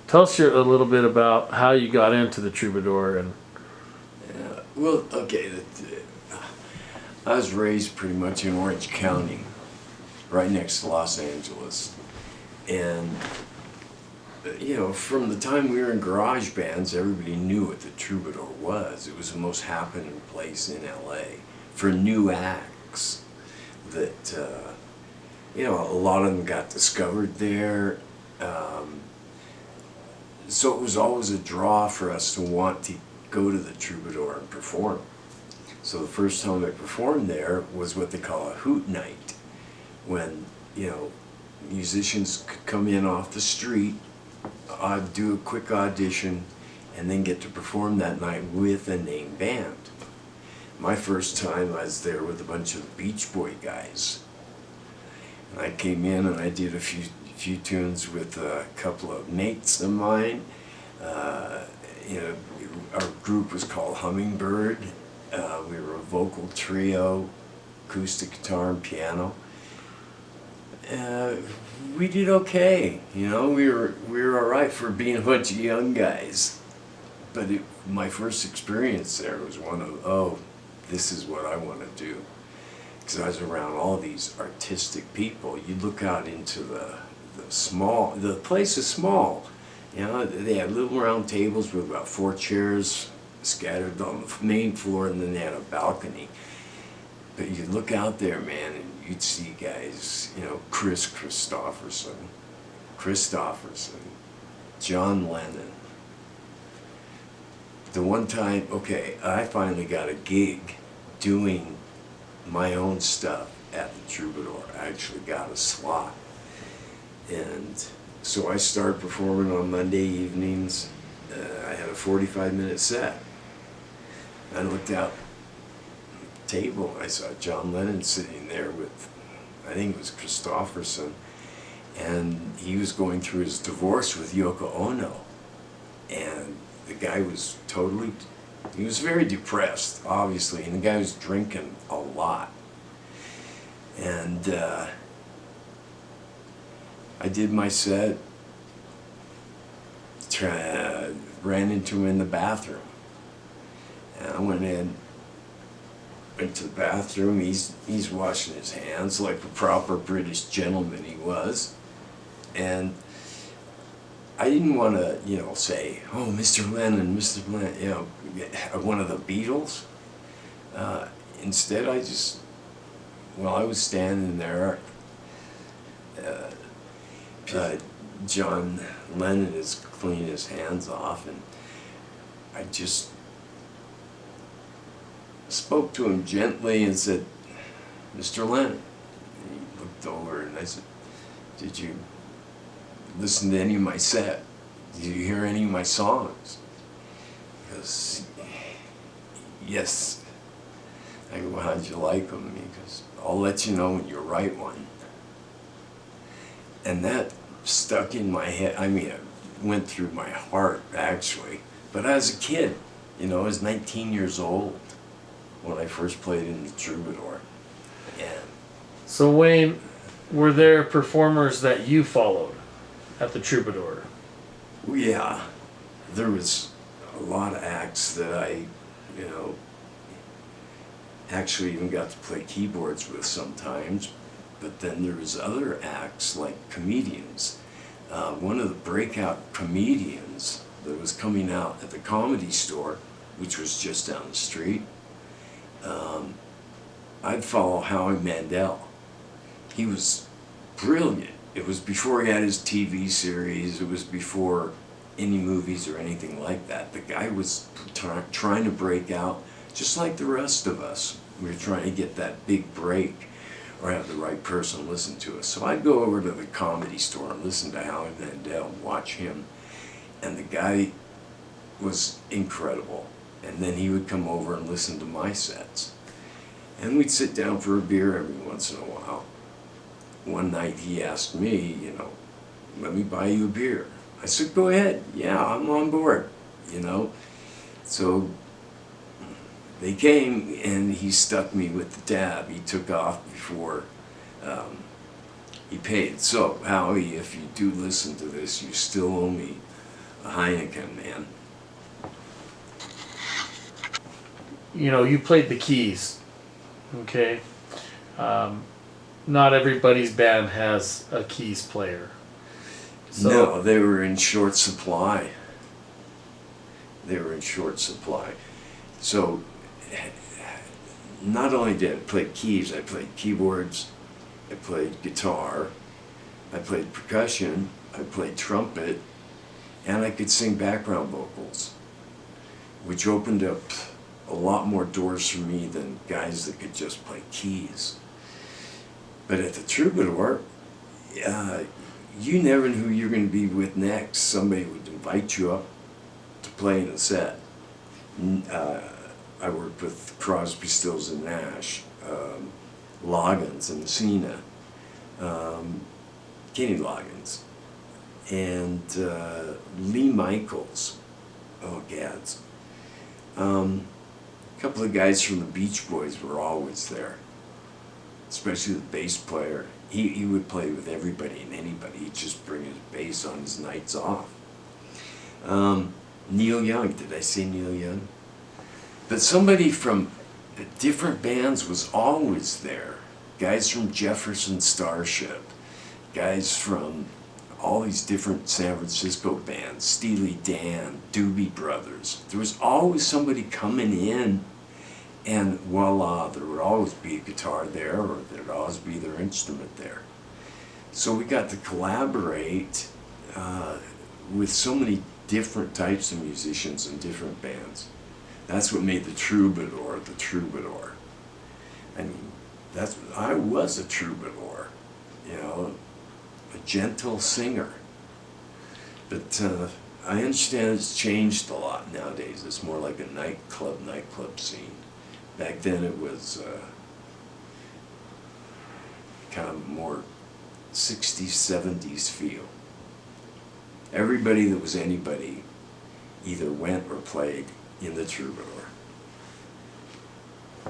Tell us a little bit about how you got into the Troubadour and. Well, okay, I was raised pretty much in Orange County, right next to Los Angeles. And, from the time we were in garage bands, everybody knew what the Troubadour was. It was the most happening place in LA for new acts that, a lot of them got discovered there. So it was always a draw for us to want to go to the Troubadour and perform. So the first time I performed there was what they call a hoot night, when, musicians could come in off the street, do a quick audition, and then get to perform that night with a name band. My first time I was there with a bunch of Beach Boy guys. And I came in and I did a few tunes with a couple of mates of mine. Our group was called Hummingbird. We were a vocal trio, acoustic guitar and piano. We did okay, we were all right for being a bunch of young guys. But my first experience there was one of, this is what I want to do. Because I was around all these artistic people. You look out into the place is small. They had little round tables with about 4 chairs scattered on the main floor, and then they had a balcony. But you look out there, man, and you'd see guys, Chris Christopherson, John Lennon. The one time, I finally got a gig doing my own stuff at the Troubadour. I actually got a slot. And so I started performing on Monday evenings. I had a 45-minute set. I looked out at the table. I saw John Lennon sitting there with, I think it was Christopherson, and he was going through his divorce with Yoko Ono. And the guy was he was very depressed, obviously, and the guy was drinking a lot. And I did my set, ran into him in the bathroom. And I went to the bathroom. He's washing his hands like a proper British gentleman he was. And I didn't want to, say, oh, Mr. Lennon, one of the Beatles. Instead, I was standing there. John Lennon is cleaning his hands off, and I just spoke to him gently and said, Mr. Lennon. And he looked over and I said, did you listen to any of my set? Did you hear any of my songs? He goes, yes. I go, well, how'd you like them? He goes, I'll let you know when you write one. And that stuck in my head. I mean, it went through my heart, actually. But as a kid, I was 19 years old when I first played in the Troubadour. And So Wayne, were there performers that you followed at the Troubadour? yeah, there was a lot of acts that I, actually even got to play keyboards with sometimes. But then there was other acts like comedians. One of the breakout comedians that was coming out at the Comedy Store, which was just down the street, I'd follow Howie Mandel. He was brilliant. It was before he had his TV series. It was before any movies or anything like that. The guy was trying to break out just like the rest of us. We were trying to get that big break or have the right person listen to us. So I'd go over to the Comedy Store and listen to Howie Mandel, watch him. And the guy was incredible. And then he would come over and listen to my sets. And we'd sit down for a beer every once in a while. One night he asked me, let me buy you a beer. I said, go ahead. Yeah, I'm on board, So they came and he stuck me with the tab. He took off before he paid. So, Howie, if you do listen to this, you still owe me a Heineken, man. You know, you played the keys, okay? Not everybody's band has a keys player. So, No, they were in short supply. They were in short supply. So, not only did I play keys, I played keyboards, I played guitar, I played percussion, I played trumpet, and I could sing background vocals, which opened up a lot more doors for me than guys that could just play keys. But at the Troubadour, you never knew who you were going to be with next. Somebody would invite you up to play in a set. I worked with Crosby, Stills and Nash, Loggins and Messina, Kenny Loggins, and Lee Michaels. Oh, gads. A couple of guys from the Beach Boys were always there, especially the bass player. He would play with everybody and anybody. He'd just bring his bass on his nights off. Neil Young, did I say Neil Young? But somebody from different bands was always there. Guys from Jefferson Starship, guys from all these different San Francisco bands, Steely Dan, Doobie Brothers. There was always somebody coming in, and voila, there would always be a guitar there, or there'd always be their instrument there. So we got to collaborate with so many different types of musicians and different bands. That's what made the Troubadour the Troubadour. I mean, I was a troubadour, you know, a gentle singer. But I understand it's changed a lot nowadays. It's more like a nightclub scene. Back then it was kind of more 60s, 70s feel. Everybody that was anybody either went or played in the Troubadour.